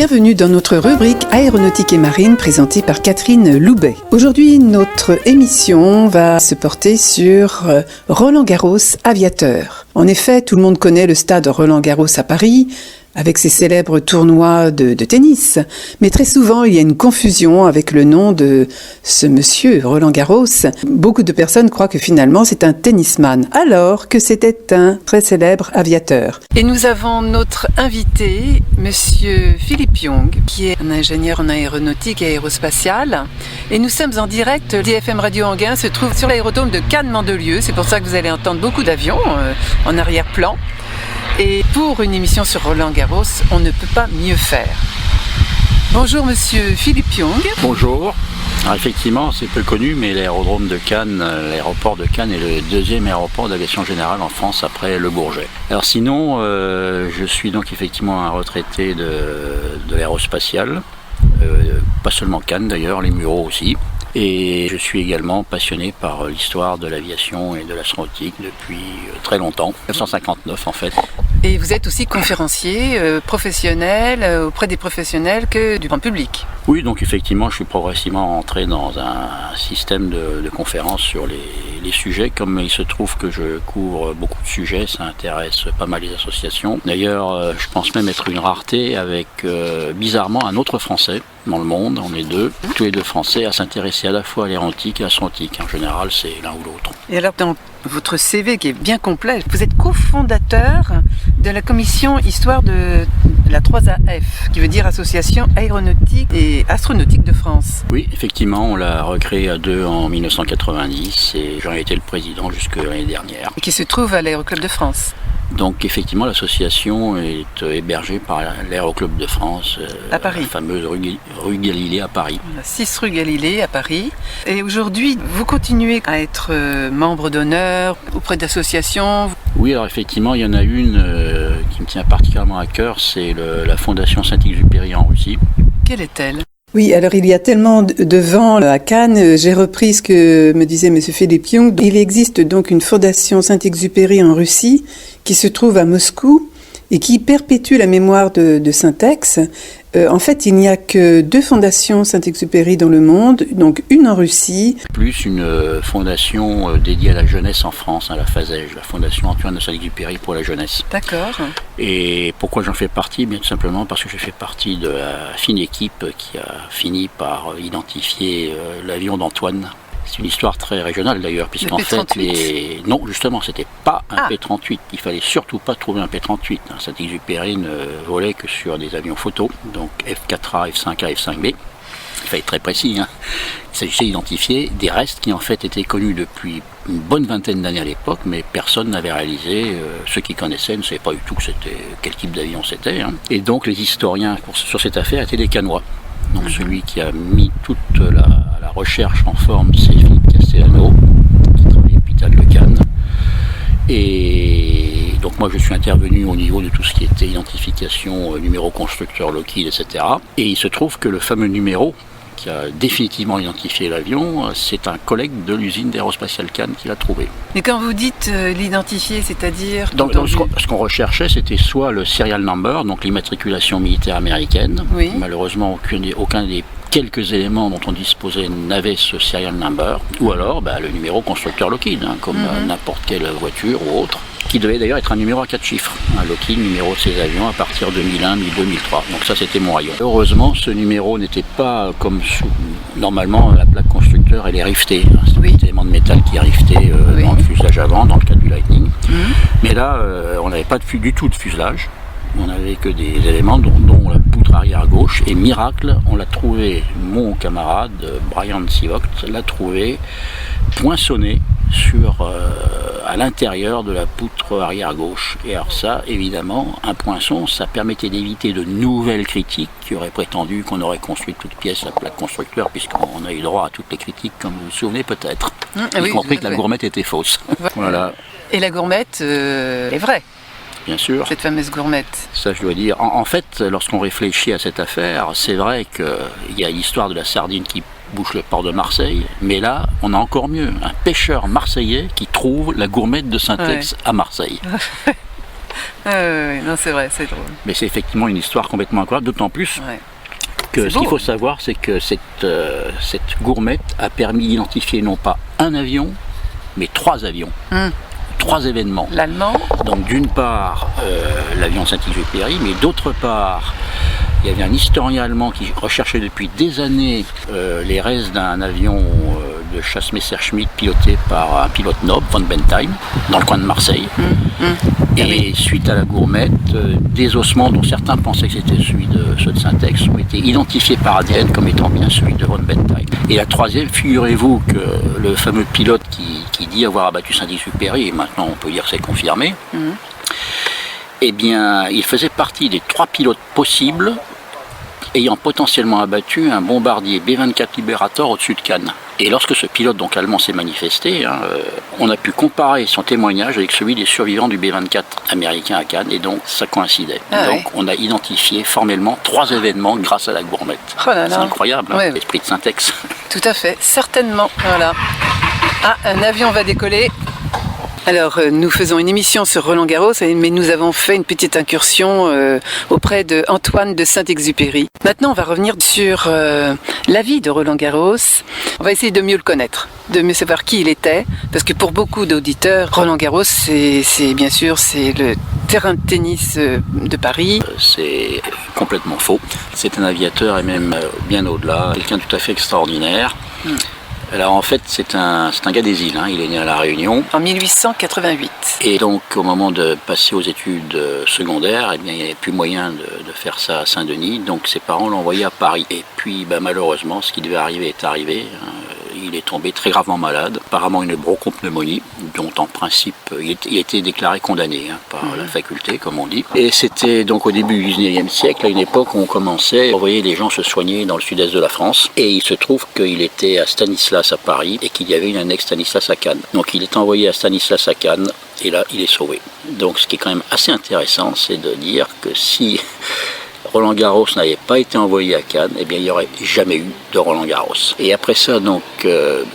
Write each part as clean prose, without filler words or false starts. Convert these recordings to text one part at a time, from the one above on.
Bienvenue dans notre rubrique Aéronautique et Marine présentée par Catherine Loubet. Aujourd'hui, notre émission va se porter sur Roland-Garros aviateur. En effet, tout le monde connaît le stade Roland-Garros à Paris, avec ses célèbres tournois de tennis. Mais très souvent, il y a une confusion avec le nom de ce monsieur Roland-Garros. Beaucoup de personnes croient que finalement c'est un tennisman, alors que c'était un très célèbre aviateur. Et nous avons notre invité, monsieur Philippe Young, qui est un ingénieur en aéronautique et aérospatiale. Et nous sommes en direct. DFM Radio Anguin se trouve sur l'aérodrome de Cannes-Mandelieu. C'est pour ça que vous allez entendre beaucoup d'avions en arrière-plan. Et pour une émission sur Roland-Garros, on ne peut pas mieux faire. Bonjour monsieur Philippe Young. Bonjour. Alors effectivement, c'est peu connu, mais l'aérodrome de Cannes, l'aéroport de Cannes est le deuxième aéroport d'aviation générale en France après Le Bourget. Alors sinon, je suis donc effectivement un retraité de l'aérospatiale, pas seulement Cannes d'ailleurs, les Mureaux aussi. Et je suis également passionné par l'histoire de l'aviation et de l'astronautique depuis très longtemps, 1959 en fait. Et vous êtes aussi conférencier professionnel auprès des professionnels que du grand public. Oui, donc effectivement, je suis progressivement entré dans un système de conférences sur les sujets. Comme il se trouve que je couvre beaucoup de sujets, ça intéresse pas mal les associations. D'ailleurs, je pense même être une rareté avec, bizarrement, un autre Français dans le monde. On est tous les deux Français, à s'intéresser à la fois à l'aéronautique et à l'astronautique. En général, c'est l'un ou l'autre. Et alors, dans votre CV qui est bien complet, vous êtes cofondateur de la commission Histoire de la 3AF, qui veut dire Association Aéronautique et Astronautique de France. Oui, effectivement, on l'a recréé à deux en 1990 et j'en ai été le président jusqu'à l'année dernière. Et qui se trouve à l'Aéroclub de France. Donc effectivement, l'association est hébergée par l'Aéroclub de France, à Paris. La fameuse rue Galilée à Paris. 6 rue Galilée à Paris. Et aujourd'hui, vous continuez à être membre d'honneur auprès d'associations. Oui, alors effectivement, il y en a une qui me tient particulièrement à cœur, c'est la Fondation Saint-Exupéry en Russie. Quelle est-elle ? Oui, alors il y a tellement de vent à Cannes, j'ai repris ce que me disait M. Philippe Young. Il existe donc une fondation Saint-Exupéry en Russie qui se trouve à Moscou et qui perpétue la mémoire de Saint-Ex. En fait, il n'y a que 2 fondations Saint-Exupéry dans le monde, donc une en Russie. Plus une fondation dédiée à la jeunesse en France, la FASEJ, la Fondation Antoine de Saint-Exupéry pour la jeunesse. D'accord. Et pourquoi j'en fais partie ? Bien tout simplement parce que je fais partie de la fine équipe qui a fini par identifier l'avion d'Antoine. C'est une histoire très régionale d'ailleurs, puisqu'en fait, non, justement, c'était pas un P-38. Il fallait surtout pas trouver un P-38. Saint-Exupéry ne volait que sur des avions photo, donc F4A, F5A, F5B. Il fallait être très précis. Il s'agissait d'identifier des restes qui en fait étaient connus depuis une bonne vingtaine d'années à l'époque, mais personne n'avait réalisé. Ceux qui connaissaient ne savaient pas du tout quel type d'avion c'était. Et donc les historiens sur cette affaire étaient des Cannois. Donc celui qui a mis toute la recherche en forme, c'est Philippe Castellano, qui travaille à l'hôpital de Cannes. Et donc moi je suis intervenu au niveau de tout ce qui était identification, numéro constructeur Lockheed, etc. Et il se trouve que le fameux numéro qui a définitivement identifié l'avion, c'est un collègue de l'usine d'aérospatiale Cannes qui l'a trouvé. Mais quand vous dites l'identifier, c'est-à-dire... Ce qu'on recherchait, c'était soit le serial number, donc l'immatriculation militaire américaine. Oui. Malheureusement, aucun des quelques éléments dont on disposait n'avait ce serial number, ou alors le numéro constructeur Lockheed, comme n'importe quelle voiture ou autre, qui devait d'ailleurs être un numéro à 4 chiffres. Un Lockheed, numéro de ses avions à partir de 2001, 2002, 2003. Donc ça, c'était mon rayon. Heureusement, ce numéro n'était pas comme normalement la plaque constructeur, elle est rivetée. C'est un élément de métal qui est rifté dans le fuselage avant, dans le cas du Lightning. Mais là, on n'avait pas du tout de fuselage. On n'avait que des éléments dont la poutre arrière gauche. Et miracle, on l'a trouvé, mon camarade Brian Sivoct l'a trouvé poinçonné à l'intérieur de la poutre arrière gauche. Et alors ça, évidemment, un poinçon, ça permettait d'éviter de nouvelles critiques qui auraient prétendu qu'on aurait construit toute pièce la plaque constructeur, puisqu'on a eu droit à toutes les critiques, comme vous vous souvenez peut-être. Y compris que la gourmette était fausse. Voilà. Et la gourmette est vraie. Bien sûr. Cette fameuse gourmette. Ça, je dois dire. En fait, lorsqu'on réfléchit à cette affaire, c'est vrai qu'il y a l'histoire de la sardine qui bouche le port de Marseille, mais là, on a encore mieux. Un pêcheur marseillais qui trouve la gourmette de Saint-Ex à Marseille. Non, c'est vrai, c'est drôle. Mais c'est effectivement une histoire complètement incroyable, d'autant plus que ce qu'il faut savoir, c'est que cette gourmette a permis d'identifier non pas un avion, mais 3 avions. 3 événements. L'allemand. Donc d'une part, l'avion Saint-Exupéry, mais d'autre part, il y avait un historien allemand qui recherchait depuis des années les restes d'un avion de chasse Messerschmitt piloté par un pilote noble, von Bentheim, dans le coin de Marseille. Et suite à la gourmette, des ossements dont certains pensaient que c'était ceux de Syntex ont été identifiés par ADN comme étant bien celui de von Bentheim. Et la troisième, figurez-vous que le fameux pilote qui dit avoir abattu Saint-Exupéry, et maintenant on peut dire que c'est confirmé, eh bien, il faisait partie des 3 pilotes possibles ayant potentiellement abattu un bombardier B-24 Liberator au-dessus de Cannes. Et lorsque ce pilote donc allemand s'est manifesté, on a pu comparer son témoignage avec celui des survivants du B-24 américain à Cannes, et donc ça coïncidait. Donc on a identifié formellement 3 événements grâce à la gourmette. Oh là là. C'est incroyable, l'esprit de Syntex. Tout à fait, certainement. Voilà. Ah, un avion va décoller. Alors, nous faisons une émission sur Roland-Garros, mais nous avons fait une petite incursion auprès de Antoine de Saint-Exupéry. Maintenant, on va revenir sur la vie de Roland-Garros. On va essayer de mieux le connaître, de mieux savoir qui il était, parce que pour beaucoup d'auditeurs, Roland-Garros, c'est bien sûr le terrain de tennis de Paris. C'est complètement faux. C'est un aviateur et même bien au-delà, quelqu'un de tout à fait extraordinaire. Alors en fait, c'est un gars des îles, il est né à La Réunion. En 1888. Et donc au moment de passer aux études secondaires, eh bien, il n'y avait plus moyen de faire ça à Saint-Denis, donc ses parents l'ont envoyé à Paris. Et puis malheureusement, ce qui devait arriver est arrivé. Il est tombé très gravement malade, apparemment une bronchopneumonie, dont en principe il était déclaré condamné par la faculté, comme on dit. Et c'était donc au début du 19e siècle, à une époque où on commençait à envoyer les gens se soigner dans le sud-est de la France. Et il se trouve qu'il était à Stanislas à Paris et qu'il y avait une annexe Stanislas à Cannes. Donc il est envoyé à Stanislas à Cannes et là il est sauvé. Donc ce qui est quand même assez intéressant, c'est de dire que si Roland-Garros n'avait pas été envoyé à Cannes, eh bien il n'y aurait jamais eu de Roland-Garros. Et après ça, donc,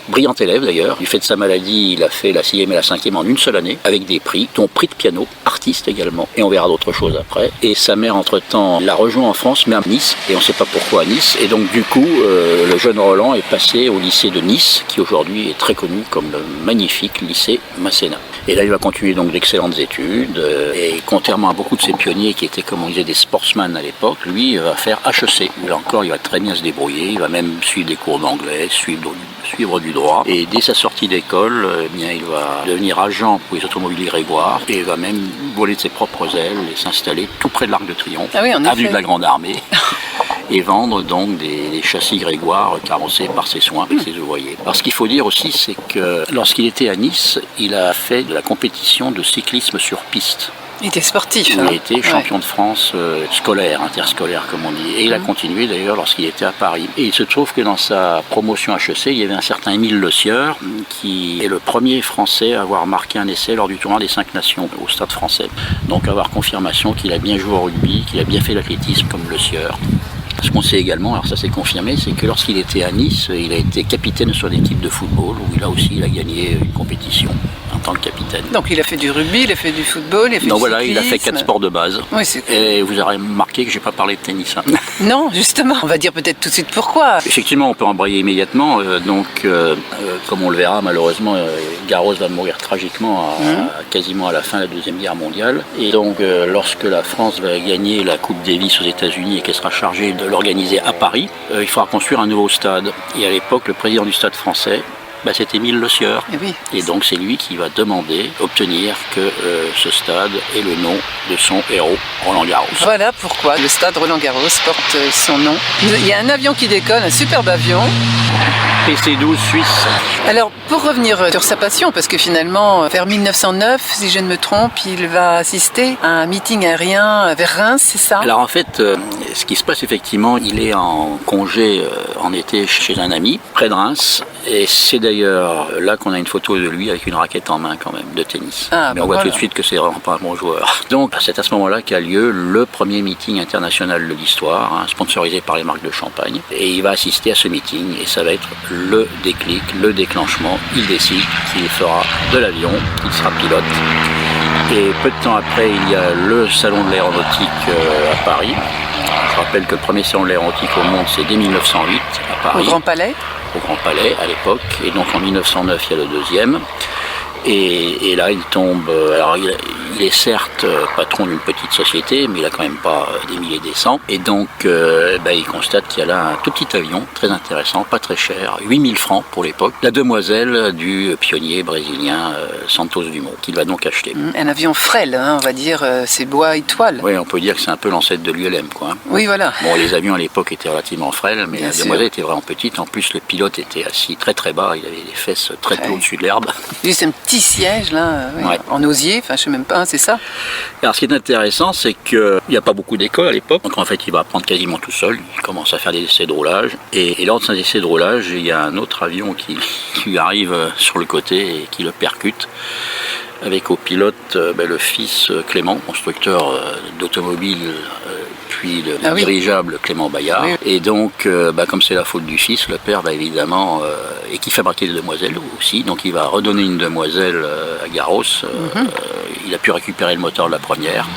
brillant élève d'ailleurs, du fait de sa maladie, il a fait la 6e et la 5e en une seule année, avec des prix, dont prix de piano, artiste également, et on verra d'autres choses après. Et sa mère, entre-temps, l'a rejoint en France, mais à Nice, et on ne sait pas pourquoi à Nice. Et donc du coup, le jeune Roland est passé au lycée de Nice, qui aujourd'hui est très connu comme le magnifique lycée Masséna. Et là, il va continuer donc d'excellentes études, et contrairement à beaucoup de ses pionniers qui étaient, comme on disait, des sportsmen à l'époque, lui va faire HEC. Là encore, il va très bien se débrouiller, il va même suivre des cours d'anglais, suivre du droit. Et dès sa sortie d'école, eh bien, il va devenir agent pour les automobiles Grégoire, et il va même voler de ses propres ailes et s'installer tout près de l'Arc de Triomphe, avenue de la Grande Armée. Et vendre donc des châssis Grégoire carrossés par ses soins et ses ouvriers. Alors ce qu'il faut dire aussi, c'est que lorsqu'il était à Nice, il a fait de la compétition de cyclisme sur piste. Il était sportif. Il a été champion de France scolaire, interscolaire comme on dit. Et il a continué d'ailleurs lorsqu'il était à Paris. Et il se trouve que dans sa promotion HEC, il y avait un certain Émile Le Sieur, qui est le premier Français à avoir marqué un essai lors du tournoi des 5 Nations au Stade Français. Donc avoir confirmation qu'il a bien joué au rugby, qu'il a bien fait l'athlétisme comme Le Sieur. Ce qu'on sait également, alors ça s'est confirmé, c'est que lorsqu'il était à Nice, il a été capitaine sur l'équipe de football, où il a gagné une compétition en tant que capitaine. Donc il a fait du rugby, il a fait du football, il a fait du cyclisme. Il a fait 4 sports de base. Oui, c'est cool. Et vous aurez remarqué que je n'ai pas parlé de tennis. Non, justement. On va dire peut-être tout de suite pourquoi. Effectivement, on peut embrayer immédiatement. Comme on le verra, malheureusement, Garros va mourir tragiquement quasiment à la fin de la Deuxième Guerre mondiale. Et donc, lorsque la France va gagner la Coupe Davis aux États-Unis et qu'elle sera chargée de l'organiser à Paris, il faudra construire un nouveau stade. Et à l'époque, le président du stade français, c'est Émile Le Sieur. Et donc c'est lui qui va obtenir que ce stade ait le nom de son héros, Roland-Garros. Voilà pourquoi le stade Roland-Garros porte son nom. Il y a un avion qui décolle, un superbe avion. PC-12 suisse. Alors pour revenir sur sa passion, parce que finalement vers 1909, si je ne me trompe, il va assister à un meeting aérien vers Reims, c'est ça? Alors en fait, ce qui se passe effectivement, il est en congé en été chez un ami, près de Reims, et c'est d'ailleurs là qu'on a une photo de lui avec une raquette en main quand même, de tennis. Mais on voit tout de suite que c'est vraiment pas un bon joueur. Donc c'est à ce moment-là qu'a lieu le premier meeting international de l'histoire, sponsorisé par les marques de champagne, et il va assister à ce meeting, et ça va être le déclic, le déclenchement. Il décide qu'il fera de l'avion, qu'il sera pilote. Et peu de temps après, il y a le salon de l'aéronautique à Paris. Je rappelle que le premier salon de l'aéronautique au monde, c'est dès 1908 à Paris. Au Grand Palais. Au Grand Palais à l'époque. Et donc en 1909, il y a le deuxième. Et là, il tombe. Alors, il est certes patron d'une petite société, mais il n'a quand même pas des milliers des cents. Et donc, il constate qu'il y a là un tout petit avion, très intéressant, pas très cher, 8000 francs pour l'époque. La demoiselle du pionnier brésilien Santos Dumont, qu'il va donc acheter. Un avion frêle, on va dire, c'est bois et toile. Oui, on peut dire que c'est un peu l'ancêtre de l'ULM, quoi. Oui, voilà. Bon, les avions à l'époque étaient relativement frêles, mais la demoiselle était vraiment petite. En plus, le pilote était assis très très bas, il avait les fesses très peu au-dessus de l'herbe. Juste un petit siège là, en osier, enfin je sais même pas, c'est ça. Alors ce qui est intéressant, c'est qu'il n'y a pas beaucoup d'écoles à l'époque, donc en fait il va apprendre quasiment tout seul, il commence à faire des essais de roulage, et lors de ces essais de roulage, il y a un autre avion qui arrive sur le côté et qui le percute, avec au pilote le fils Clément, constructeur d'automobile, puis le dirigeable Clément Bayard. Oui. Et donc, comme c'est la faute du fils, le père va évidemment, et qui fabriquait des demoiselles aussi, donc il va redonner une demoiselle à Garros. Il a pu récupérer le moteur de la première.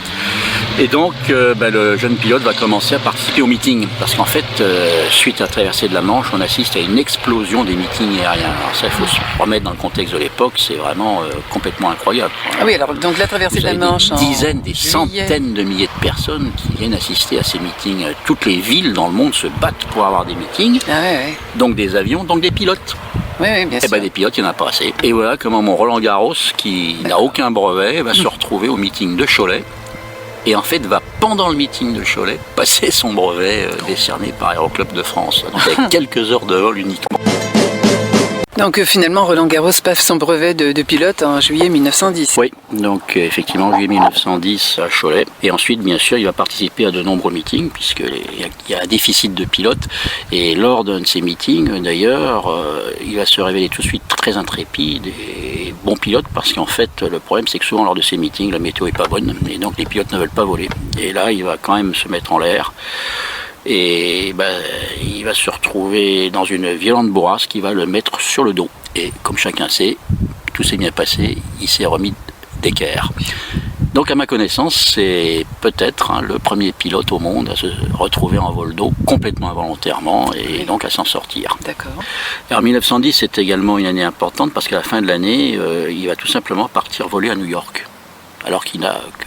Et donc, le jeune pilote va commencer à participer aux meetings, parce qu'en fait, suite à la traversée de la Manche, on assiste à une explosion des meetings aériens. Alors ça, il faut se remettre dans le contexte de l'époque, c'est vraiment complètement incroyable. Ah oui, alors donc la traversée de la Manche, des dizaines, des centaines de milliers de personnes qui viennent assister à ces meetings. Toutes les villes dans le monde se battent pour avoir des meetings. Donc des avions, donc des pilotes. Oui, bien sûr. Des pilotes, il n'y en a pas assez. Et voilà comment mon Roland Garros, qui n'a aucun brevet, va se retrouver au meeting de Cholet. Et en fait va, pendant le meeting de Cholet, passer son brevet décerné par Aéroclub de France. Donc avec quelques heures de vol uniquement. Donc finalement, Roland Garros passe son brevet de pilote en juillet 1910. Oui, donc effectivement, juillet 1910 à Cholet. Et ensuite, bien sûr, il va participer à de nombreux meetings, puisqu'il y a un déficit de pilotes. Et lors d'un de ces meetings, d'ailleurs, il va se révéler tout de suite très intrépide et bon pilote, parce qu'en fait, le problème, c'est que souvent, lors de ces meetings, la météo n'est pas bonne, et donc les pilotes ne veulent pas voler. Et là, il va quand même se mettre en l'air. Et il va se retrouver dans une violente bourrasque qui va le mettre sur le dos. Et comme chacun sait, tout s'est bien passé, il s'est remis d'équerre. Donc à ma connaissance, c'est peut-être le premier pilote au monde à se retrouver en vol d'eau complètement involontairement et donc à s'en sortir. D'accord. Alors 1910, c'est également une année importante parce qu'à la fin de l'année, il va tout simplement partir voler à New York. Alors qu'il n'a que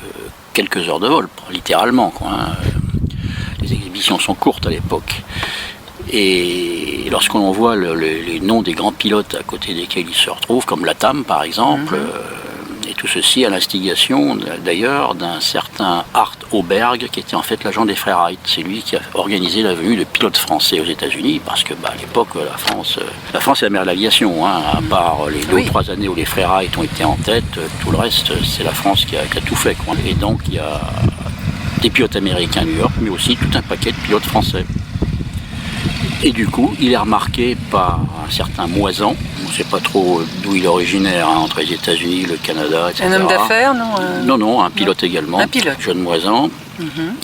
quelques heures de vol, littéralement, quoi. Les exhibitions sont courtes à l'époque. Et lorsqu'on voit les noms des grands pilotes à côté desquels il se retrouve, comme Latham par exemple, et tout ceci à l'instigation d'ailleurs d'un certain Art Auberg, qui était en fait l'agent des frères Wright. C'est lui qui a organisé la venue de pilotes français aux États-Unis, parce que à l'époque, la France est la mère de l'aviation, à part les 2 ou 3 années où les frères Wright ont été en tête, tout le reste, c'est la France qui a tout fait, quoi. Et donc il y a des pilotes américains à New York, mais aussi tout un paquet de pilotes français. Et du coup, il est remarqué par un certain Moisan, on ne sait pas trop d'où il est originaire, entre les États-Unis, le Canada, etc. Un homme d'affaires, non Non, un pilote également. Un pilote. John Moisan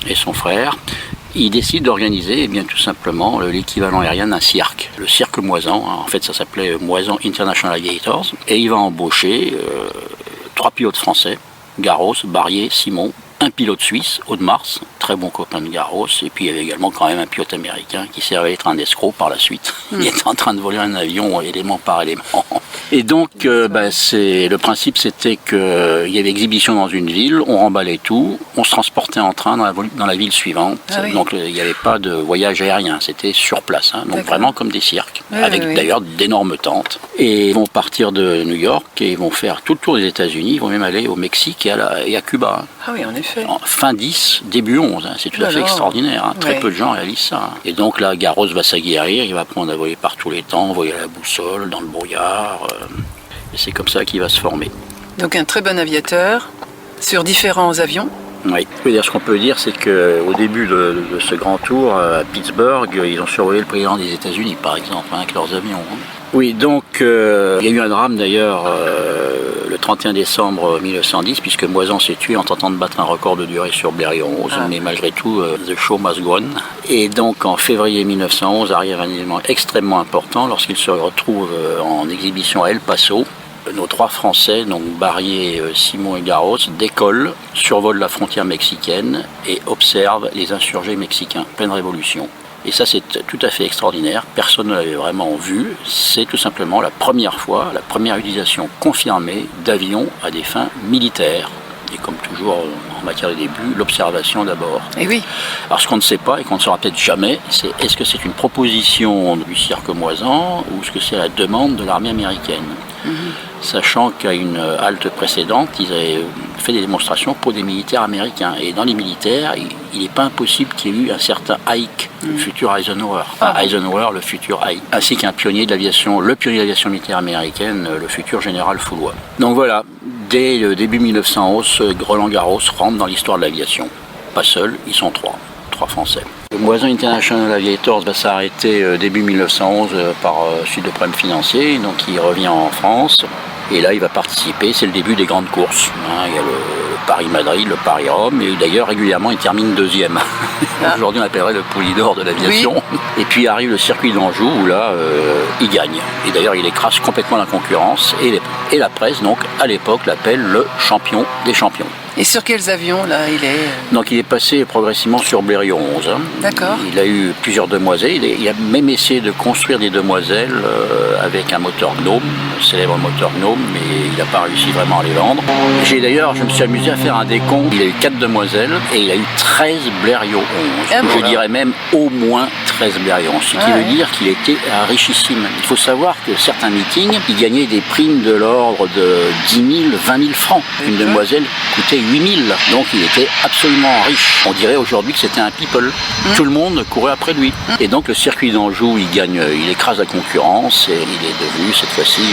et son frère. Il décide d'organiser tout simplement l'équivalent aérien d'un cirque, le cirque Moisan. En fait, ça s'appelait Moisan International Aviators. Et il va embaucher 3 pilotes français, Garros, Barrier, Simon, un pilote suisse, Aude-Mars, très bon copain de Garros, et puis il y avait également quand même un pilote américain qui s'est révélé être un escroc par la suite. Il était en train de voler un avion élément par élément. Et donc, le principe, c'était qu'il y avait exhibition dans une ville, on remballait tout, on se transportait en train dans la ville suivante. Donc il n'y avait pas de voyage aérien, c'était sur place. Donc vraiment comme des cirques, avec d'ailleurs d'énormes tentes. Et ils vont partir de New York et ils vont faire tout le tour des États-Unis, ils vont même aller au Mexique et à Cuba. Ah oui, en effet. Fin 10, début 11, c'est tout à fait extraordinaire. Très peu de gens réalisent ça. Et donc là, Garros va s'aguerrir, il va apprendre à voler par tous les temps, voler à la boussole, dans le brouillard. Et c'est comme ça qu'il va se former. Donc un très bon aviateur, sur différents avions. Oui, ce qu'on peut dire, c'est qu'au début de ce grand tour, à Pittsburgh, ils ont survolé le président des États-Unis, par exemple, avec leurs avions. Oui, donc il y a eu un drame d'ailleurs le 31 décembre 1910, puisque Moisan s'est tué en tentant de battre un record de durée sur Blériot-11, mais malgré tout, the show must go on. Et donc en février 1911 arrive un événement extrêmement important lorsqu'il se retrouve en exhibition à El Paso, nos 3 Français, donc Barrier, Simon et Garros, décollent, survolent la frontière mexicaine et observent les insurgés mexicains, pleine révolution. Et ça, c'est tout à fait extraordinaire. Personne ne l'avait vraiment vu. C'est tout simplement la première fois, la première utilisation confirmée d'avions à des fins militaires. Et comme toujours en matière de début, l'observation d'abord. Et oui. Alors ce qu'on ne sait pas et qu'on ne saura peut-être jamais, c'est est-ce que c'est une proposition du cirque Moisan ou est-ce que c'est la demande de l'armée américaine. Sachant qu'à une halte précédente, ils avaient fait des démonstrations pour des militaires américains. Et dans les militaires, il n'est pas impossible qu'il y ait eu un certain Ike, le futur Eisenhower. Enfin, Eisenhower, le futur Ike. Ainsi qu'un pionnier de l'aviation, le pionnier de l'aviation militaire américaine, le futur général Foulois. Donc voilà, dès le début 1911, Roland Garros rentre dans l'histoire de l'aviation. Pas seul, ils sont 3 Français. Le Moisan International Aviators va s'arrêter début 1911 par suite de problèmes financiers, donc il revient en France et là il va participer, c'est le début des grandes courses. Il y a le Paris-Madrid, le Paris-Rome et d'ailleurs régulièrement il termine 2e. Aujourd'hui on appellerait le Poulidor de l'aviation. Oui. Et puis arrive le circuit d'Anjou où là il gagne. Et d'ailleurs il écrase complètement la concurrence et la presse donc à l'époque l'appelle le champion des champions. Et sur quels avions, là, il est Donc, il est passé progressivement sur Blériot 11. D'accord. Il a eu plusieurs demoiselles. Il a même essayé de construire des demoiselles avec un moteur Gnome, le célèbre moteur Gnome, mais il n'a pas réussi vraiment à les vendre. Je me suis amusé à faire un décompte. Il a eu 4 demoiselles et il a eu 13 Blériot 11. Je dirais même au moins 13 Blériot 11, ce qui veut dire qu'il était richissime. Il faut savoir que certains meetings, il gagnait des primes de l'ordre de 10 000, 20 000 francs. Une demoiselle coûtait 8 000, donc il était absolument riche. On dirait aujourd'hui que c'était un people. Tout le monde courait après lui. Et donc le circuit d'Anjou, il écrase la concurrence et il est devenu cette fois-ci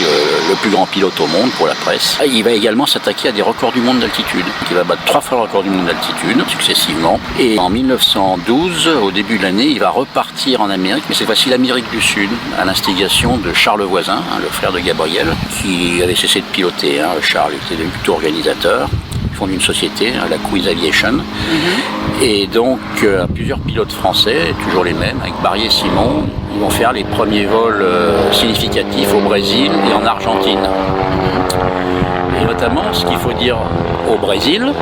le plus grand pilote au monde pour la presse. Il va également s'attaquer à des records du monde d'altitude. Il va battre 3 fois le record du monde d'altitude, successivement. Et en 1912, au début de l'année, il va repartir en Amérique, mais cette fois-ci l'Amérique du Sud, à l'instigation de Charles Voisin, le frère de Gabriel, qui avait cessé de piloter. Charles était devenu plutôt organisateur. Fonde une société, la Cruise Aviation, et donc plusieurs pilotes français, toujours les mêmes, avec Barrier et Simon, ils vont faire les premiers vols significatifs au Brésil et en Argentine. Et notamment, ce qu'il faut dire au Brésil,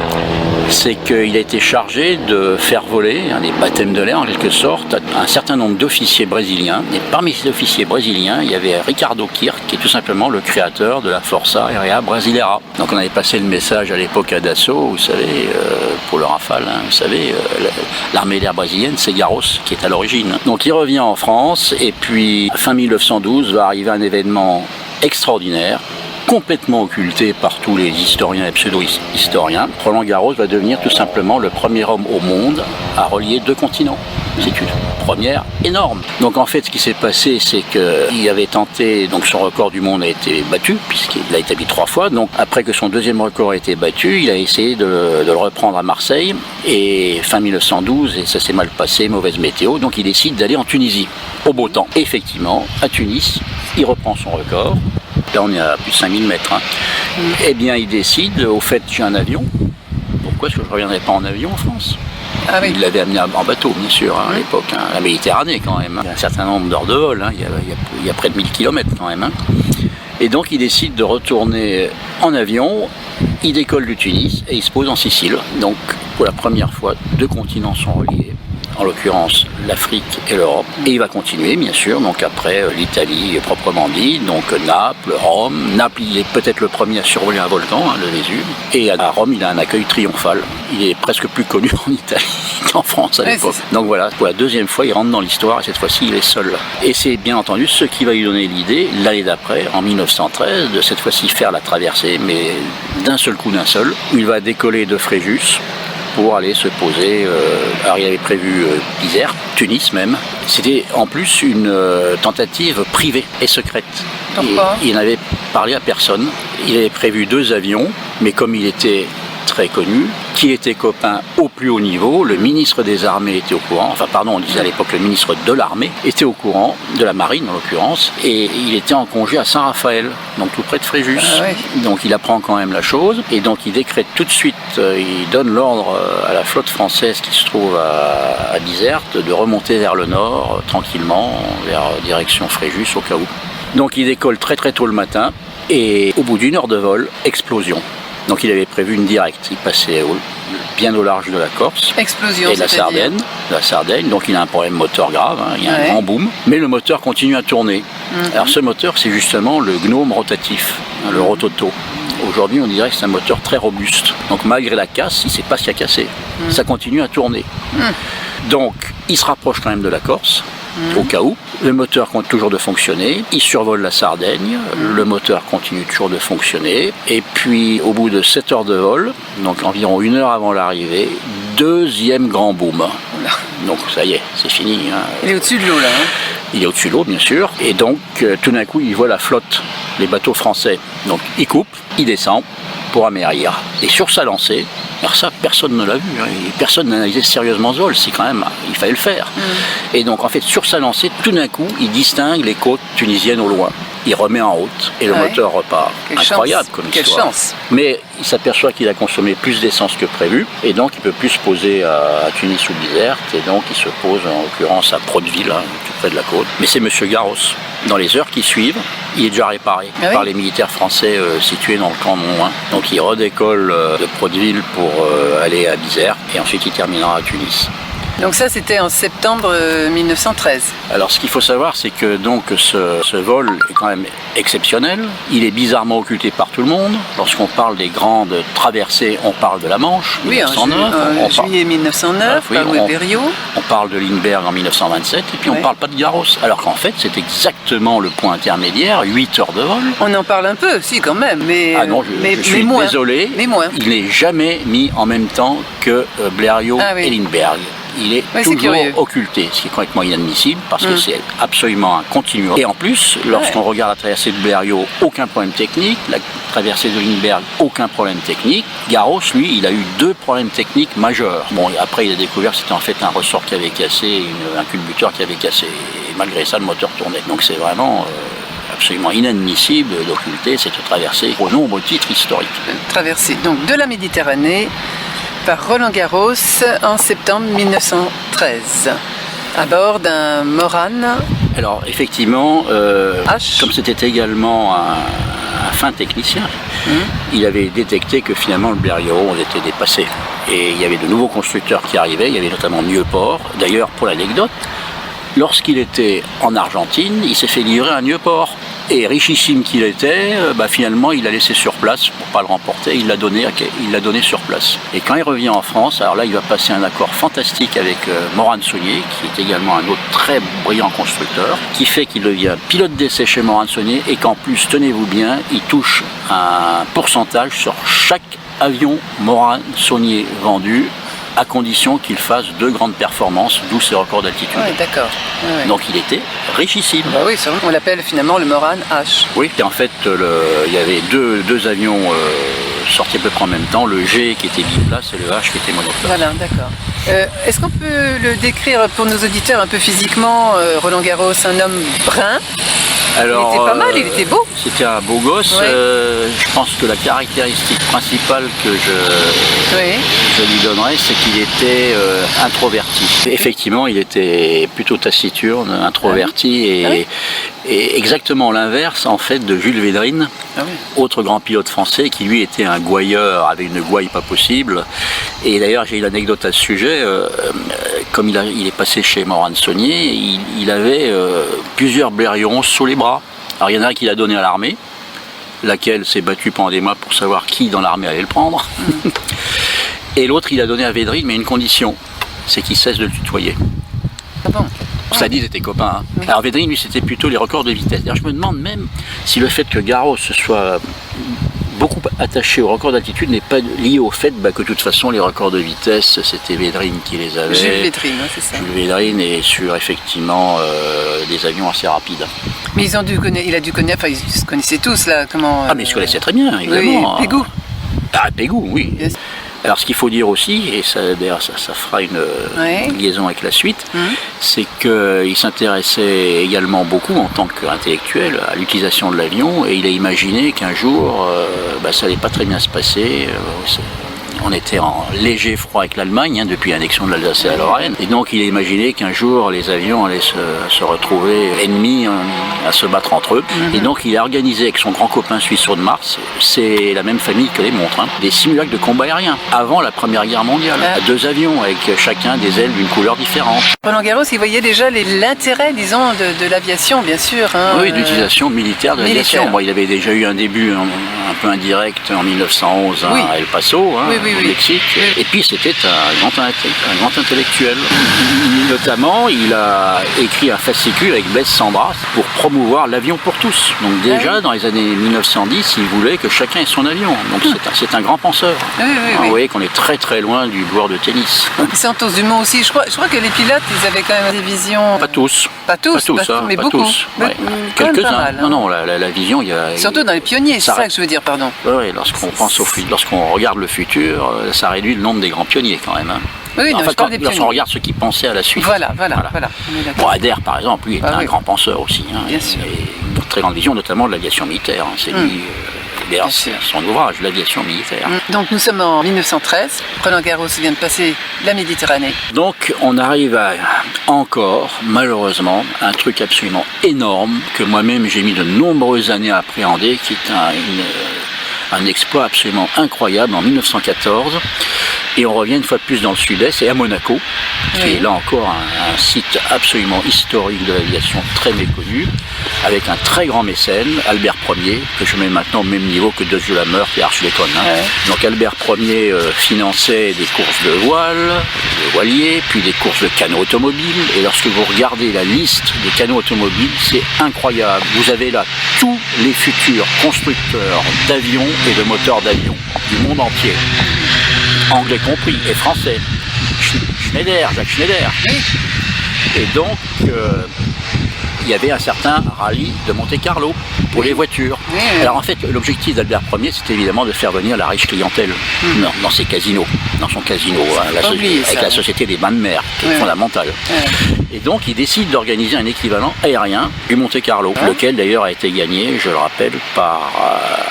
c'est qu'il a été chargé de faire voler des baptêmes de l'air en quelque sorte un certain nombre d'officiers brésiliens. Et parmi ces officiers brésiliens, il y avait Ricardo Kirk, qui est tout simplement le créateur de la Força Aérea Brasileira. Donc on avait passé le message à l'époque à Dassault, vous savez, pour le Rafale, vous savez, l'armée d'air brésilienne, c'est Garros qui est à l'origine. Donc il revient en France et puis fin 1912 va arriver un événement extraordinaire, complètement occulté par tous les historiens et pseudo-historiens. Roland Garros va devenir tout simplement le premier homme au monde à relier 2 continents. C'est une première énorme. Donc en fait, ce qui s'est passé, c'est qu'il avait tenté, donc son record du monde a été battu, puisqu'il l'a établi 3 fois. Donc après que son 2e record a été battu, il a essayé de le reprendre à Marseille. Et fin 1912, et ça s'est mal passé, mauvaise météo, donc il décide d'aller en Tunisie, au beau temps. Et effectivement, à Tunis, il reprend son record. Là, on est à plus de 5000 mètres. Eh bien, il décide, au fait, j'ai un avion. Pourquoi est-ce que je ne reviendrai pas en avion en France ? Il l'avait amené en bateau, bien sûr, à l'époque. La Méditerranée, quand même. Il y a un certain nombre d'heures de vol. Il y a près de 1000 km, quand même. Et donc, il décide de retourner en avion. Il décolle du Tunis et il se pose en Sicile. Donc, pour la première fois, 2 continents sont reliés. En l'occurrence l'Afrique et l'Europe. Et il va continuer, bien sûr, donc après l'Italie proprement dit, donc Naples, Rome. Naples, il est peut-être le premier à survoler un volcan, le Vésuve. Et à Rome, il a un accueil triomphal. Il est presque plus connu en Italie qu'en France à l'époque. Donc voilà, pour la 2e fois, il rentre dans l'histoire et cette fois-ci, il est seul. Et c'est bien entendu ce qui va lui donner l'idée, l'année d'après, en 1913, de cette fois-ci faire la traversée, mais d'un seul coup, Il va décoller de Fréjus pour aller se poser. Alors il avait prévu Bizerte, Tunis même. C'était en plus une tentative privée et secrète. Pourquoi ? Il n'avait parlé à personne. Il avait prévu 2 avions, mais comme il était très connu, qui était copain au plus haut niveau, le ministre des Armées était au courant, on disait à l'époque le ministre de l'Armée, était au courant, de la Marine en l'occurrence, et il était en congé à Saint-Raphaël, donc tout près de Fréjus. Donc il apprend quand même la chose, et donc il décrète tout de suite, il donne l'ordre à la flotte française qui se trouve à Bizerte de remonter vers le nord, tranquillement, vers direction Fréjus au cas où. Donc il décolle très très tôt le matin et au bout d'une heure de vol, explosion. Donc il avait prévu une directe, il passait bien au large de la Corse. Explosion, et de la Sardaigne. Donc il a un problème moteur grave, il y a un grand boom, mais le moteur continue à tourner. Alors ce moteur, c'est justement le Gnome rotatif, le Rototo. Aujourd'hui, on dirait que c'est un moteur très robuste. Donc malgré la casse, il ne sait pas ce qui a cassé. Ça continue à tourner. Donc il se rapproche quand même de la Corse, au cas où. Le moteur continue toujours de fonctionner. Il survole la Sardaigne. Le moteur continue toujours de fonctionner. Et puis au bout de 7 heures de vol, donc environ 1 heure avant l'arrivée, deuxième grand boom. Donc ça y est, c'est fini. Il est au-dessus de l'eau là. Il est au-dessus de l'eau, bien sûr. Et donc, tout d'un coup, il voit la flotte, les bateaux français. Donc, il coupe, il descend pour amérir. Et sur sa lancée, alors ça, personne ne l'a vu. Personne n'a analysé sérieusement ce vol. C'est quand même, il fallait le faire. Et donc, en fait, sur sa lancée, tout d'un coup, il distingue les côtes tunisiennes au loin. Il remet en route et le moteur repart. Incroyable comme histoire. Quelle chance. Mais il s'aperçoit qu'il a consommé plus d'essence que prévu et donc il ne peut plus se poser à Tunis ou Bizerte et donc il se pose en l'occurrence à Protteville, tout près de la côte. Mais c'est Monsieur Garros. Dans les heures qui suivent, il est déjà réparé par les militaires français situés dans le camp Montmoin. Donc il redécolle de Protteville pour aller à Bizerte et ensuite il terminera à Tunis. Donc ça, c'était en septembre 1913. Alors ce qu'il faut savoir, c'est que donc ce vol est quand même exceptionnel. Il est bizarrement occulté par tout le monde. Lorsqu'on parle des grandes traversées, on parle de la Manche, oui, 1909. Juillet 1909, par Louis Berriot. On parle de Lindbergh en 1927, et puis on ne parle pas de Garros. Alors qu'en fait, c'est exactement le point intermédiaire, 8 heures de vol. On en parle un peu, si, quand même, mais... Ah non, je suis désolé, il n'est jamais mis en même temps que Blériot et Lindbergh. Il est toujours occulté, ce qui est complètement inadmissible parce que c'est absolument un continuum. Et en plus, lorsqu'on regarde la traversée de Blériot, aucun problème technique, la traversée de Lindbergh, aucun problème technique. Garros, lui, il a eu 2 problèmes techniques majeurs. Bon, après, il a découvert que c'était en fait un ressort qui avait cassé, un culbuteur qui avait cassé. Et malgré ça, le moteur tournait. Donc c'est vraiment... absolument inadmissible d'occulter cette traversée au nombre de titres historiques. Traversée donc de la Méditerranée par Roland Garros en septembre 1913, à bord d'un Morane. Alors effectivement, comme c'était également un fin technicien, il avait détecté que finalement le Blériot était dépassé. Et il y avait de nouveaux constructeurs qui arrivaient, il y avait notamment Nieuport. D'ailleurs, pour l'anecdote, lorsqu'il était en Argentine, il s'est fait livrer un Nieuport. Et richissime qu'il était, finalement il l'a laissé sur place pour ne pas le remporter, il l'a donné sur place. Et quand il revient en France, alors là il va passer un accord fantastique avec Morane Saunier, qui est également un autre très brillant constructeur, qui fait qu'il devient pilote d'essai chez Morane Saunier et qu'en plus, tenez-vous bien, il touche un pourcentage sur chaque avion Morane Saunier vendu, à condition qu'il fasse 2 grandes performances, d'où ses records d'altitude. Oui, d'accord. Oui. Donc il était richissime. Oui, c'est vrai. On l'appelle finalement le Morane H. Oui, et en fait, il y avait deux avions sortis à peu près en même temps, le G qui était biplace et le H qui était monoplace. Voilà, d'accord. Est-ce qu'on peut le décrire pour nos auditeurs un peu physiquement, Roland Garros, un homme brun? Alors, il était pas mal, il était beau. C'était un beau gosse. Je pense que la caractéristique principale que je lui donnerais, c'est qu'il était introverti. Effectivement, il était plutôt taciturne, introverti et exactement l'inverse en fait de Jules Védrine, autre grand pilote français qui lui était un gouailleur, avait une gouaille pas possible. Et d'ailleurs, j'ai une anecdote à ce sujet. Comme il est passé chez Morane Saunier, il avait plusieurs Blérions sous les bras. Alors il y en a un qu'il a donné à l'armée, laquelle s'est battue pendant des mois pour savoir qui dans l'armée allait le prendre. Et l'autre il a donné à Védrine, mais une condition, c'est qu'il cesse de le tutoyer. Ah bon? Ça dit, ils étaient copains. Alors Védrine, lui, c'était plutôt les records de vitesse. D'ailleurs, je me demande même si le fait que Garros soit beaucoup attaché au record d'altitude n'est pas lié au fait que de toute façon les records de vitesse c'était Védrine qui les avait. Jules Védrine, c'est ça. Jules Védrine est sur effectivement des avions assez rapides. Mais il a dû connaître, enfin ils se connaissaient tous là, comment. Mais ils se connaissaient très bien, évidemment. Oui, Pégou. Pégou, oui. Yes. Alors ce qu'il faut dire aussi, et ça fera une liaison avec la suite, c'est qu'il s'intéressait également beaucoup en tant qu'intellectuel à l'utilisation de l'avion et il a imaginé qu'un jour ça n'allait pas très bien se passer. on était en léger froid avec l'Allemagne, depuis l'annexion de l'Alsace et la Lorraine. Et donc il a imaginé qu'un jour les avions allaient se retrouver ennemis à se battre entre eux. Et donc il a organisé avec son grand copain suisse de Mars, c'est la même famille que les montres, des simulacres de combat aérien avant la Première Guerre mondiale. 2 avions avec chacun des ailes d'une couleur différente. Roland Garros, il voyait déjà l'intérêt, disons, de l'aviation, bien sûr. Oui, d'utilisation militaire de l'aviation. Bon, il avait déjà eu un début un peu indirect en 1911 à El Paso, au Mexique. Et puis c'était un grand intellectuel. Notamment, il a écrit un fascicule avec Blaise Cendrasse pour promouvoir l'avion pour tous. Donc déjà, dans les années 1910, il voulait que chacun ait son avion. Donc c'est un grand penseur. Vous voyez qu'on est très très loin du joueur de tennis. Santos Dumont aussi, je crois que les pilotes, ils avaient quand même des visions... Pas tous. Mais beaucoup. Tous. Quelques-uns. Non, la vision, il y a... Surtout dans les pionniers, c'est ça que je veux dire, pardon. Oui, lorsqu'on regarde le futur, ça réduit le nombre des grands pionniers quand même. Oui, lorsqu'on regarde ceux qui pensaient à la suite. Voilà. Bon, Adair, par exemple, lui, était un grand penseur aussi. Bien sûr. Une très grande vision, notamment de l'aviation militaire. C'est lui... D'ailleurs, c'est son ouvrage, l'aviation militaire. Donc nous sommes en 1913, Roland Garros vient de passer la Méditerranée. Donc on arrive à encore, malheureusement, un truc absolument énorme que moi-même j'ai mis de nombreuses années à appréhender, qui est un exploit absolument incroyable en 1914. Et on revient une fois de plus dans le sud-est, et à Monaco, qui est là encore un site absolument historique de l'aviation très méconnu, avec un très grand mécène, Albert Ier, que je mets maintenant au même niveau que Deutsche Lammer et Archdeacon. Donc Albert Ier finançait des courses de voile, de voiliers, puis des courses de canots automobiles. Et lorsque vous regardez la liste des canots automobiles, c'est incroyable. Vous avez là tous les futurs constructeurs d'avions et de moteurs d'avions du monde entier. Anglais compris, et français. Jacques Schneider. Et donc, il y avait un certain rallye de Monte-Carlo pour les voitures. Alors en fait, l'objectif d'Albert Ier, c'était évidemment de faire venir la riche clientèle dans ses casinos, dans son casino, avec la société des bains de mer, qui est fondamentale. Et donc, il décide d'organiser un équivalent aérien du Monte-Carlo, lequel d'ailleurs a été gagné, je le rappelle, par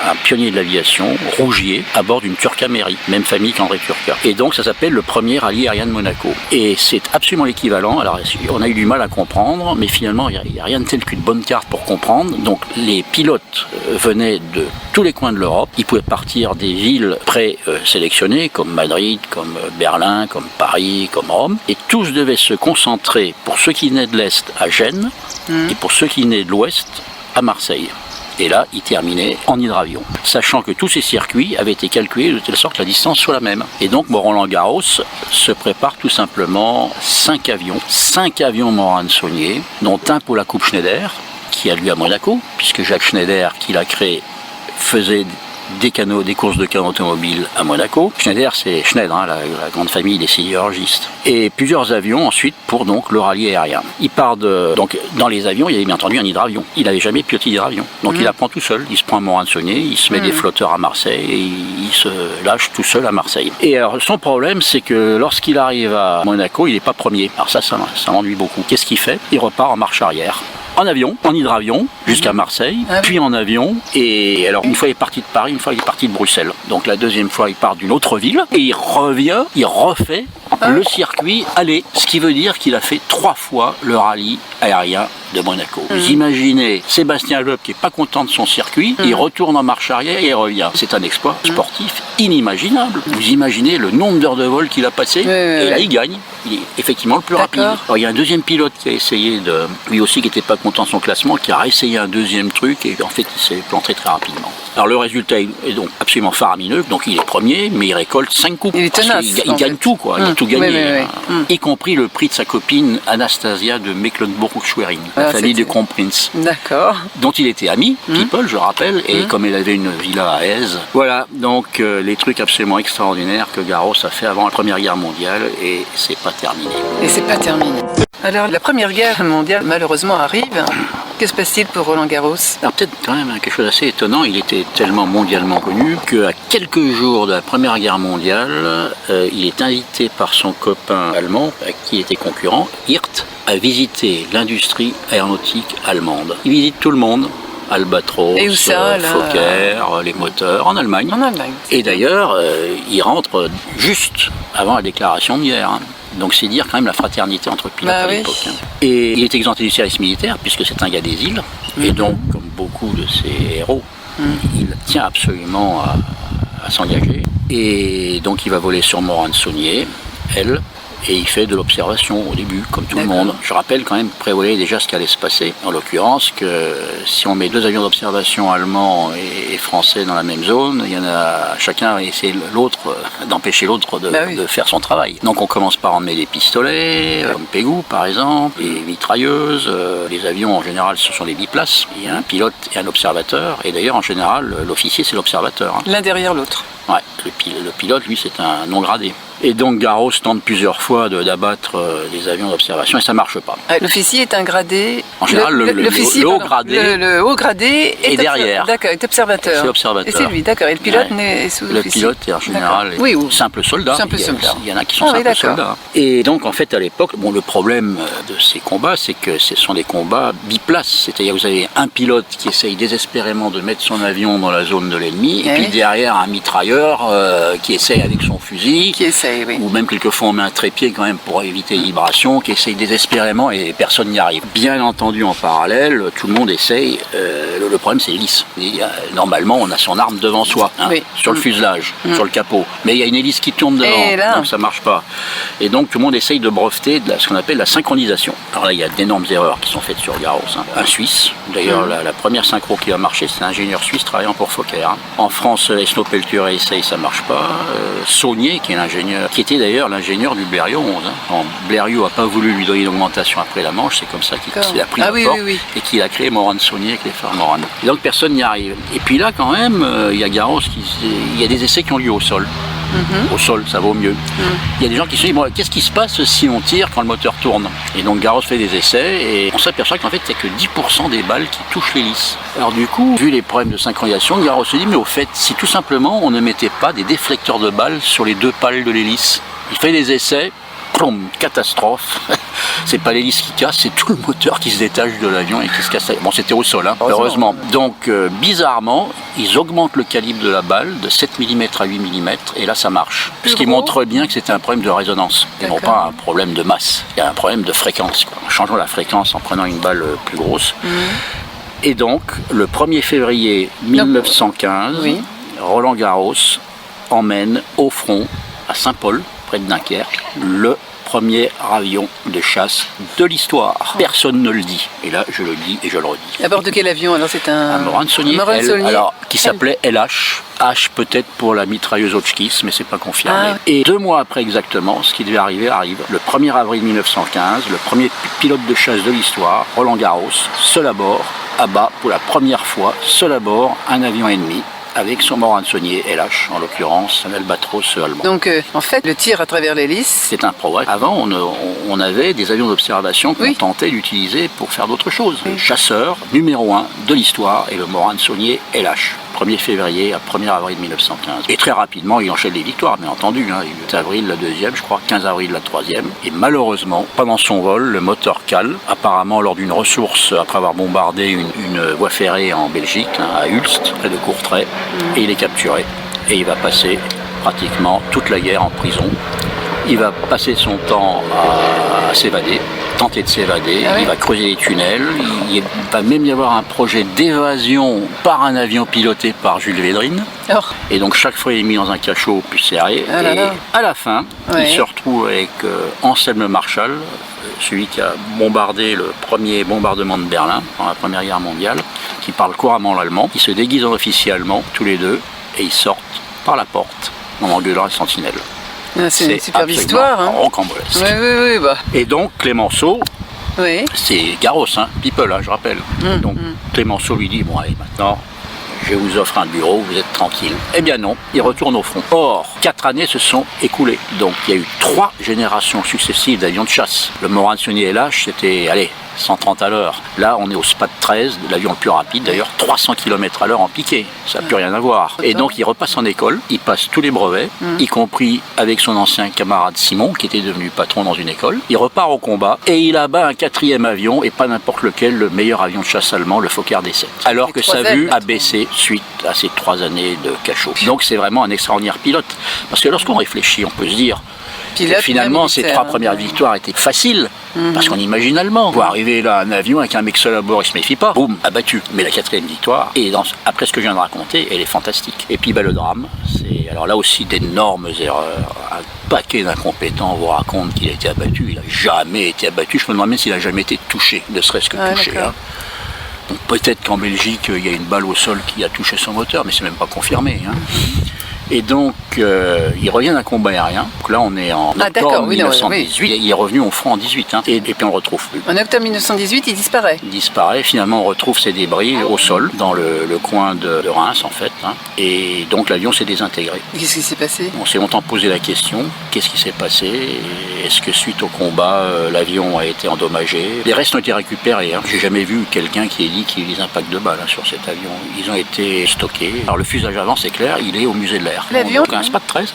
un pionnier de l'aviation, Rougier, à bord d'une Turca Mairie, même famille qu'André Turca. Et donc, ça s'appelle le premier rallye aérien de Monaco. Et c'est absolument l'équivalent. Alors, on a eu du mal à comprendre, mais finalement, il n'y a rien de tel qu'une bonne carte pour comprendre. Donc, les pilotes venaient de tous les coins de l'Europe. Ils pouvaient partir des villes pré-sélectionnées, comme Madrid, comme Berlin, comme Paris, comme Rome. Et tous devaient se concentrer, pour ceux qui venaient de l'Est, à Gênes, et pour ceux qui venaient de l'Ouest, à Marseille. Et là, il terminait en hydravion, sachant que tous ces circuits avaient été calculés de telle sorte que la distance soit la même. Et donc, Roland Garros se prépare tout simplement 5 avions Morane-Saulnier, dont un pour la Coupe Schneider, qui a lieu à Monaco, puisque Jacques Schneider, qui l'a créé, faisait des courses de canots automobiles à Monaco. Schneider, c'est Schneider, la grande famille des sidérurgistes. Et plusieurs avions ensuite pour donc le rallye aérien. Il part donc dans les avions, il y avait bien entendu un hydravion. Il n'avait jamais piloté d'hydravion. Donc il apprend tout seul. Il se prend un Morane-Saulnier, il se met des flotteurs à Marseille et il se lâche tout seul à Marseille. Et alors son problème, c'est que lorsqu'il arrive à Monaco, il n'est pas premier. Alors ça m'ennuie beaucoup. Qu'est-ce qu'il fait? Il repart en marche arrière. En avion, en hydravion, jusqu'à Marseille, puis en avion. Et alors, une fois il est parti de Paris, une fois il est parti de Bruxelles. Donc la deuxième fois, il part d'une autre ville et il revient, il refait le circuit aller. Ce qui veut dire qu'il a fait 3 fois le rallye aérien de Monaco. Vous imaginez Sébastien Loeb qui n'est pas content de son circuit, il retourne en marche arrière et il revient. C'est un exploit sportif inimaginable. Vous imaginez le nombre d'heures de vol qu'il a passé et là il gagne. Il est effectivement le plus rapide. Alors, il y a un deuxième pilote qui a essayé lui aussi qui n'était pas content de son classement, qui a réessayé un deuxième truc et en fait il s'est planté très rapidement. Alors le résultat est donc absolument faramineux, donc il est premier, mais il récolte 5 coupes. Il est tenace. Il gagne tout, quoi. Il a tout gagné, y compris le prix de sa copine Anastasia de Mecklenburg-Schwerin, la famille du Kronprinz. D'accord. Dont il était ami, People, je rappelle, et comme elle avait une villa à Aise. Voilà, donc les trucs absolument extraordinaires que Garros a fait avant la Première Guerre mondiale, et c'est pas terminé. Et c'est pas terminé. Alors la Première Guerre mondiale malheureusement arrive. Que se passe-t-il pour Roland Garros? Alors peut-être quand même quelque chose d'assez étonnant, il était tellement mondialement connu qu'à quelques jours de la Première Guerre mondiale, il est invité par son copain allemand, qui était concurrent, Hirt, à visiter l'industrie aéronautique allemande. Il visite tout le monde, Albatros, Et où ça, là Fokker, les moteurs, en Allemagne. En Allemagne. Et d'ailleurs, il rentre juste avant la déclaration de guerre. Hein. Donc c'est dire quand même la fraternité entre pilotes à l'époque. Hein. Et il est exempté du service militaire puisque c'est un gars des îles. Et donc, comme beaucoup de ces héros, il tient absolument à s'engager. Et donc il va voler sur Morane-Saunier, elle, et il fait de l'observation au début, comme tout le monde. Je rappelle quand même, prévoyez déjà ce qui allait se passer. En l'occurrence, que si on met 2 avions d'observation allemands et français dans la même zone, il y en a chacun essaie l'autre d'empêcher l'autre de faire son travail. Donc on commence par emmener des pistolets, comme Pégou par exemple, des mitrailleuses. Les avions en général ce sont des biplaces. Il y a un pilote et un observateur. Et d'ailleurs en général, l'officier c'est l'observateur. Hein. L'un derrière l'autre. Ouais, le pilote lui c'est un non gradé. Et donc Garros tente plusieurs fois d'abattre des avions d'observation et ça ne marche pas. L'officier est un gradé. En général, le haut gradé. Le haut gradé est derrière. D'accord, est observateur. C'est observateur. Et c'est lui, d'accord. Et le pilote est sous-officier. Le pilote est en général simple soldat. Il y en a qui sont simples soldats. Et donc en fait à l'époque, le problème de ces combats, c'est que ce sont des combats biplaces. C'est-à-dire que vous avez un pilote qui essaye désespérément de mettre son avion dans la zone de l'ennemi, et puis derrière un mitrailleur qui essaye avec son fusil. Ou même quelquefois on met un trépied quand même pour éviter les vibrations, qui essaye désespérément et personne n'y arrive. Bien entendu en parallèle, tout le monde essaye, le problème c'est l'hélice. Normalement on a son arme devant soi, sur le fuselage, sur le capot, mais il y a une hélice qui tourne devant, donc ça marche pas. Et donc tout le monde essaye de breveter ce qu'on appelle la synchronisation. Alors là il y a d'énormes erreurs qui sont faites sur Garros. Hein. Un Suisse, d'ailleurs la première synchro qui va marcher c'est un ingénieur suisse travaillant pour Fokker. Hein. En France, Esno Pelture essaye, ça marche pas. Saunier qui est l'ingénieur, qui était d'ailleurs l'ingénieur du Blériot 11. Hein. Quand Blériot n'a pas voulu lui donner une augmentation après la Manche, c'est comme ça qu'il a pris la porte et qu'il a créé Morane-Saunier avec les frères Morane. Et donc personne n'y arrive. Et puis là quand même, il y a Garros, il y a des essais qui ont lieu au sol. Au sol, ça vaut mieux. Il y a des gens qui se disent, qu'est-ce qui se passe si on tire quand le moteur tourne? Et donc Garros fait des essais et on s'aperçoit qu'en fait il n'y a que 10% des balles qui touchent l'hélice. Alors du coup, vu les problèmes de synchronisation, Garros se dit, mais au fait, si tout simplement on ne mettait pas des déflecteurs de balles sur les 2 pales de l'hélice. Il fait des essais, catastrophe. C'est pas l'hélice qui casse, c'est tout le moteur qui se détache de l'avion et qui se casse. Bon, c'était au sol, hein, heureusement. Donc, bizarrement, ils augmentent le calibre de la balle de 7 mm à 8 mm et là, ça marche. Ce qui montre bien que c'était un problème de résonance et non pas un problème de masse. Il y a un problème de fréquence. En changeant la fréquence, en prenant une balle plus grosse. Et donc, le 1er février 1915, Roland Garros emmène au front, à Saint-Paul, près de Dunkerque, le premier avion de chasse de l'histoire. Personne ne le dit. Et là, je le dis et je le redis. À bord de quel avion? Alors, c'est un Morane-Saunier, qui s'appelait LH. H peut-être pour la mitrailleuse Hotchkiss, mais c'est pas confirmé. Et 2 mois après exactement, ce qui devait arriver arrive. Le 1er avril 1915, le premier pilote de chasse de l'histoire, Roland Garros, seul à bord, abat pour la première fois, seul à bord, un avion ennemi. Avec son Morane-Saunier LH, en l'occurrence, un Albatros allemand. Donc, en fait, le tir à travers l'hélice... C'est un progrès. Avant, on avait des avions d'observation qu'on tentait d'utiliser pour faire d'autres choses. Le chasseur numéro 1 de l'histoire est le Morane-Saunier LH. 1er février à 1er avril 1915. Et très rapidement, il enchaîne les victoires, bien entendu. Hein. 8 avril, la 2e, je crois, 15 avril, la 3e. Et malheureusement, pendant son vol, le moteur cale. Apparemment, lors d'une ressource, après avoir bombardé une voie ferrée en Belgique, hein, à Hulst, près de Courtrai, et il est capturé. Et il va passer pratiquement toute la guerre en prison. Il va passer son temps à s'évader, tenter de s'évader, il va creuser des tunnels, il va même y avoir un projet d'évasion par un avion piloté par Jules Védrine. Et donc chaque fois il est mis dans un cachot plus serré. Et à la fin, il se retrouve avec Anselme Marshall, celui qui a bombardé le premier bombardement de Berlin dans la Première Guerre mondiale, qui parle couramment l'allemand. Ils se déguisent en officiers allemands, tous les deux, et ils sortent par la porte en engueulant les sentinelles. C'est une superbe histoire. Hein. Rocambolesque. Oui. Et donc Clémenceau, c'est Garros, hein, People, hein, je rappelle. Donc Clémenceau lui dit, bon allez maintenant, je vous offre un bureau, vous êtes tranquille. Eh bien non, il retourne au front. Or, 4 années se sont écoulées. Donc il y a eu 3 générations successives d'avions de chasse. Le Morane-Saunier LH, c'était, 130 à l'heure. Là, on est au SPAD 13, l'avion le plus rapide d'ailleurs, 300 km à l'heure en piqué. Ça n'a plus rien à voir. Et donc, il repasse en école, il passe tous les brevets, y compris avec son ancien camarade Simon, qui était devenu patron dans une école. Il repart au combat et il abat un 4e avion, et pas n'importe lequel, le meilleur avion de chasse allemand, le Fokker D7. Alors que sa vue a baissé suite à ces 3 années de cachot. Donc, c'est vraiment un extraordinaire pilote. Parce que lorsqu'on réfléchit, on peut se dire... Pilote, finalement, ces 3 premières victoires étaient faciles, parce qu'on imagine allemand. Pour arriver là, un avion avec un mec seul à bord, il se méfie pas, boum, abattu. Mais la 4e victoire, et après ce que je viens de raconter, elle est fantastique. Et puis le drame, c'est alors là aussi d'énormes erreurs. Un paquet d'incompétents vous raconte qu'il a été abattu, il n'a jamais été abattu. Je me demande même s'il n'a jamais été touché, ne serait-ce que touché. Donc peut-être qu'en Belgique, il y a une balle au sol qui a touché son moteur, mais c'est même pas confirmé. Et donc, il revient d'un combat aérien. Donc là, on est en octobre 1918. Il est revenu au front en 18. Et puis, on ne le retrouve plus. En octobre 1918, il disparaît. Il disparaît. Finalement, on retrouve ses débris au sol, dans le coin de Reims, en fait. Et donc, l'avion s'est désintégré. Qu'est-ce qui s'est passé? On s'est longtemps posé la question. Qu'est-ce qui s'est passé? Est-ce que suite au combat, l'avion a été endommagé? Les restes ont été récupérés. J'ai jamais vu quelqu'un qui ait dit qu'il y a eu des impacts de balles sur cet avion. Ils ont été stockés. Alors, le fuselage avant, c'est clair, il est au musée de l'air. L'avion, donc un SPAD 13,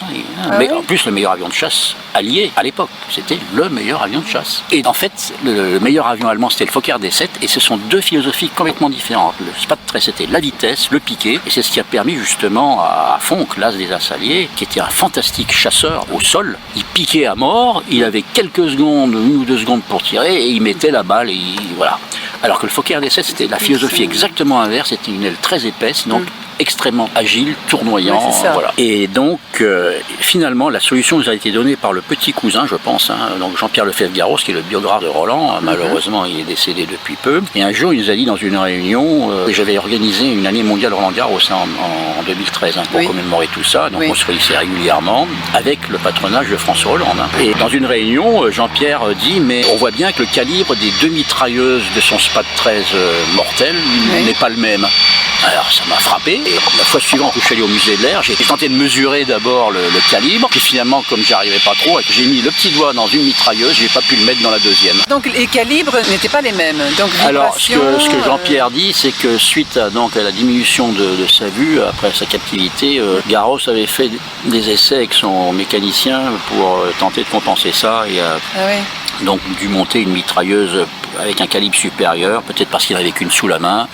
mais en plus le meilleur avion de chasse allié à l'époque, c'était le meilleur avion de chasse. Et en fait, le meilleur avion allemand c'était le Fokker D7, et ce sont 2 philosophies complètement différentes. Le SPAD 13 c'était la vitesse, le piqué, et c'est ce qui a permis justement à Fonck, l'as des as alliés, qui était un fantastique chasseur au sol. Il piquait à mort, il avait quelques secondes, 1 ou 2 secondes pour tirer, et il mettait la balle, et voilà. Alors que le Fokker D7 c'était la philosophie exactement inverse, c'était une aile très épaisse, donc extrêmement agile, tournoyant, voilà. Et donc, finalement, la solution nous a été donnée par le petit cousin, je pense, donc Jean-Pierre Lefebvre-Garros, qui est le biographe de Roland. Malheureusement, il est décédé depuis peu. Et un jour, il nous a dit dans une réunion, j'avais organisé une année mondiale Roland-Garros en 2013 pour commémorer tout ça. Donc, on se réunissait régulièrement avec le patronage de François Hollande. Et dans une réunion, Jean-Pierre dit, mais on voit bien que le calibre des 2 mitrailleuses de son SPAD 13 mortel n'est pas le même. Alors ça m'a frappé, et la fois suivante où je suis allé au musée de l'air, j'ai tenté de mesurer d'abord le calibre, puis finalement comme j'y arrivais pas trop, j'ai mis le petit doigt dans une mitrailleuse, j'ai pas pu le mettre dans la deuxième. Donc les calibres n'étaient pas les mêmes. Donc, alors ce que Jean-Pierre dit, c'est que suite à la diminution de sa vue, après sa captivité, Garros avait fait des essais avec son mécanicien pour tenter de compenser ça, et donc dû monter une mitrailleuse avec un calibre supérieur, peut-être parce qu'il n'avait qu'une sous la main.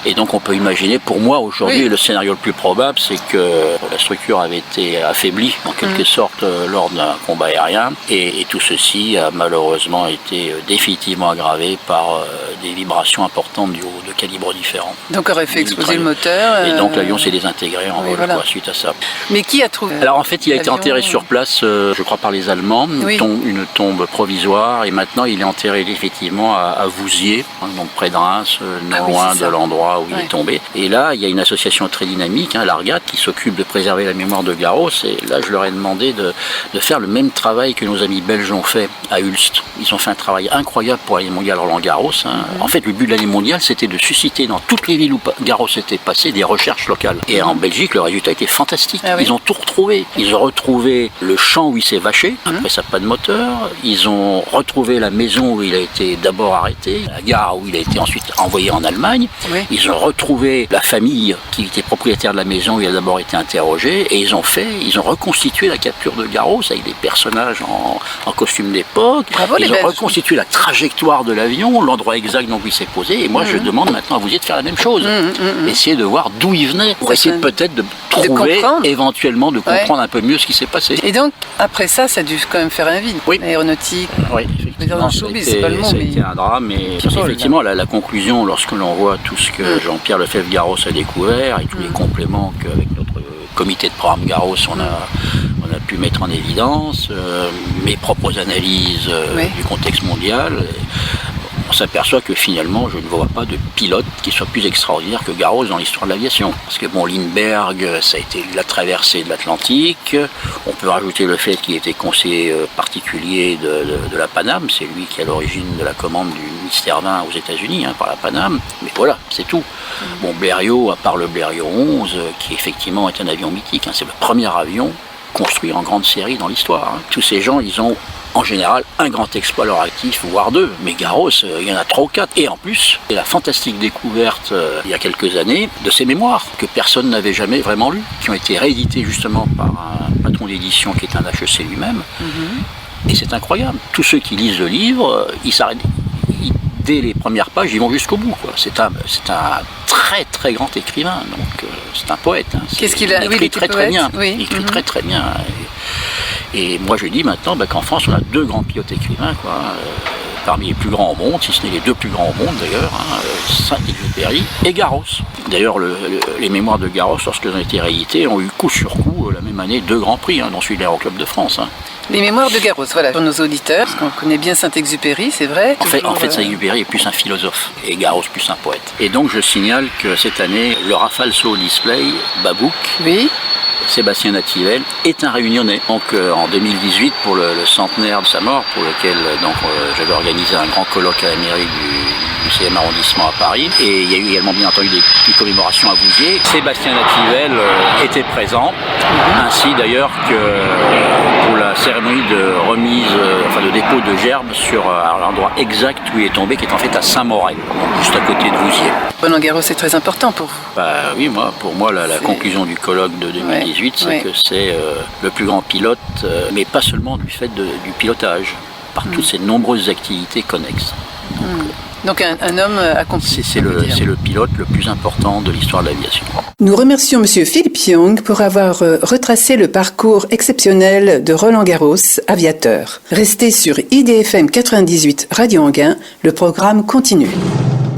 Et donc on peut imaginer, pour moi aujourd'hui, le scénario le plus probable, c'est que la structure avait été affaiblie en quelque sorte lors d'un combat aérien, et tout ceci a malheureusement été définitivement aggravé par des vibrations importantes du haut de calibres différents. Donc aurait fait exploser le moteur. Et donc l'avion s'est désintégré en vol suite à ça. Mais qui a trouvé? Alors en fait il a été enterré sur place, je crois par les Allemands, une tombe provisoire, et maintenant il est enterré effectivement à Vouziers, donc près de Reims, non loin de l'endroit où il est tombé. Et là, il y a une association très dynamique, l'Argat, qui s'occupe de préserver la mémoire de Garros. Et là, je leur ai demandé de faire le même travail que nos amis belges ont fait à Ulst. Ils ont fait un travail incroyable pour l'année mondiale Roland-Garros. En fait, le but de l'année mondiale, c'était de susciter dans toutes les villes où Garros était passé des recherches locales. Et en Belgique, le résultat était fantastique. Ils ont tout retrouvé. Ils ont retrouvé le champ où il s'est vaché, après sa panne de moteur. Ils ont retrouvé la maison où il a été d'abord arrêté, la gare où il a été ensuite envoyé en Allemagne. Ils ont retrouvé la famille qui était propriétaire de la maison où il a d'abord été interrogé, et ils ont reconstitué la capture de Garros avec des personnages en costume d'époque. Ils ont reconstitué la trajectoire de l'avion, l'endroit exact où il s'est posé, et moi je demande maintenant à Vouziers de faire la même chose. Essayer de voir d'où il venait, pour essayer peut-être de trouver, éventuellement de comprendre un peu mieux ce qui s'est passé. Et donc, après ça a dû quand même faire un vide. L'aéronautique. Effectivement, ça a été un drame, mais effectivement la conclusion, lorsque l'on voit tout ce que Jean-Pierre Lefebvre-Garros a découvert et tous les compléments qu'avec notre comité de programme Garros on a pu mettre en évidence, mes propres analyses du contexte mondial, on s'aperçoit que finalement, je ne vois pas de pilote qui soit plus extraordinaire que Garros dans l'histoire de l'aviation. Parce que Lindbergh, ça a été la traversée de l'Atlantique. On peut rajouter le fait qu'il était conseiller particulier de la Paname. C'est lui qui est à l'origine de la commande du Mystère 20 aux États-Unis par la Paname. Mais voilà, c'est tout. Blériot, à part le Blériot 11, qui effectivement est un avion mythique. C'est le premier avion construit en grande série dans l'histoire. Tous ces gens, ils ont en général un grand exploit à leur actif, voire deux. Mais Garros, il y en a 3 ou 4. Et en plus, c'est la fantastique découverte il y a quelques années de ces mémoires que personne n'avait jamais vraiment lues, qui ont été rééditées justement par un patron d'édition qui est un HEC lui-même. Et c'est incroyable. Tous ceux qui lisent le livre, ils s'arrêtent. Dès les premières pages, ils vont jusqu'au bout, quoi. C'est un très très grand écrivain, donc c'est un poète. Hein. Qu'est-ce qu'il a? Il écrit très bien. Oui. Il écrit très bien. Et moi je dis maintenant qu'en France on a 2 grands pilotes écrivains, quoi. Parmi les plus grands au monde, si ce n'est les 2 plus grands au monde d'ailleurs, Saint-Exupéry et Garros. D'ailleurs les mémoires de Garros, lorsqu'elles ont été rééditées, ont eu coup sur coup la même année 2 grands prix, dont celui de l'Aéroclub de France. Les mémoires de Garros, voilà, pour nos auditeurs, parce qu'on connaît bien Saint-Exupéry, c'est vrai. En fait Saint-Exupéry est plus un philosophe et Garros plus un poète. Et donc je signale que cette année, le Rafale Soul Display, Babouk, oui. Sébastien Nativel est un Réunionnais. Donc en 2018, pour le centenaire de sa mort, pour lequel j'avais organisé un grand colloque à la mairie du 6e arrondissement à Paris, et il y a eu également bien entendu des petites commémorations à Vouziers. Sébastien Nativel était présent, ainsi d'ailleurs que pour la cérémonie de remise, de dépôt de gerbes sur l'endroit exact où il est tombé, qui est en fait à Saint-Morel, juste à côté de Vouziers. Roland-Garros est très important pour vous. Oui, pour moi, la conclusion du colloque de 2018, c'est que c'est le plus grand pilote, mais pas seulement du fait du pilotage, par toutes ces nombreuses activités connexes. Donc un homme accompli. C'est le pilote le plus important de l'histoire de l'aviation. Nous remercions M. Philippe Young pour avoir retracé le parcours exceptionnel de Roland-Garros, aviateur. Restez sur IDFM 98 Radio Anguin, le programme continue.